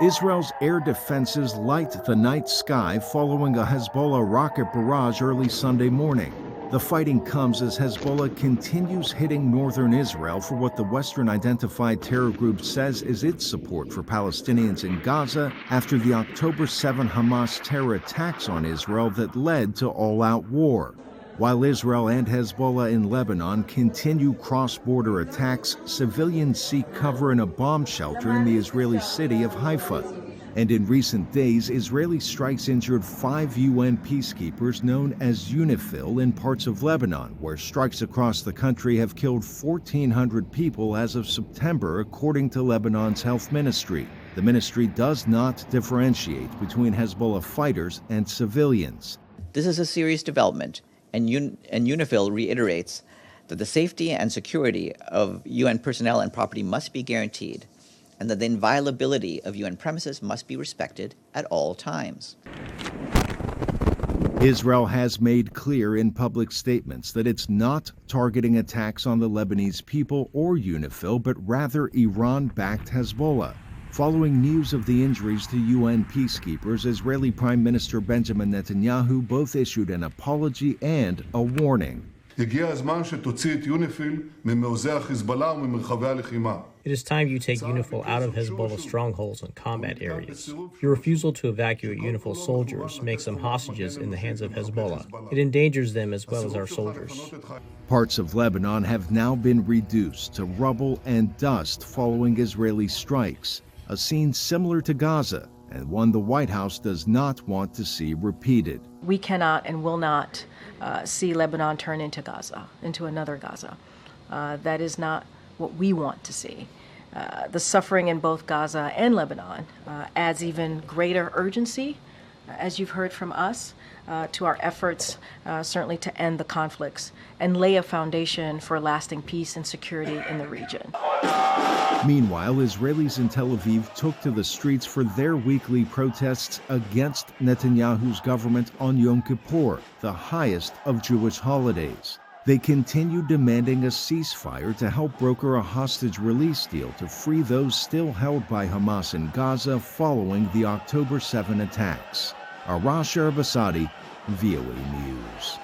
Israel's air defenses light the night sky following a Hezbollah rocket barrage early Sunday morning. The fighting comes as Hezbollah continues hitting northern Israel for what the Western-identified terror group says is its support for Palestinians in Gaza after the October 7 Hamas terror attacks on Israel that led to all-out war. While Israel and Hezbollah in Lebanon continue cross-border attacks, civilians seek cover in a bomb shelter in the Israeli city of Haifa. And in recent days, Israeli strikes injured 5 UN peacekeepers known as UNIFIL in parts of Lebanon, where strikes across the country have killed 1,400 people as of September, according to Lebanon's health ministry. The ministry does not differentiate between Hezbollah fighters and civilians. This is a serious development, and UNIFIL reiterates that the safety and security of UN personnel and property must be guaranteed, and that the inviolability of UN premises must be respected at all times. Israel has made clear in public statements that it's not targeting attacks on the Lebanese people or UNIFIL, but rather Iran-backed Hezbollah. Following news of the injuries to UN peacekeepers, Israeli Prime Minister Benjamin Netanyahu both issued an apology and a warning. הגיע הזמן שתוציא את יוניפיל ממעוזי החיזבאללה וממרחבי הלחימה. It is time you take UNIFIL out of Hezbollah's strongholds and combat areas. Your refusal to evacuate UNIFIL soldiers makes them hostages in the hands of Hezbollah. It endangers them as well as our soldiers. Parts of Lebanon have now been reduced to rubble and dust following Israeli strikes, a scene similar to Gaza, and one the White House does not want to see repeated. We cannot and will not see Lebanon turn into Gaza, into another Gaza. That is not what we want to see. The suffering in both Gaza and Lebanon adds even greater urgency, as you've heard from us, to our efforts certainly to end the conflicts and lay a foundation for lasting peace and security in the region. Meanwhile, Israelis in Tel Aviv took to the streets for their weekly protests against Netanyahu's government on Yom Kippur, the highest of Jewish holidays. They continue demanding a ceasefire to help broker a hostage release deal to free those still held by Hamas in Gaza following the October 7 attacks. Arash, Arabasadi, VOA News.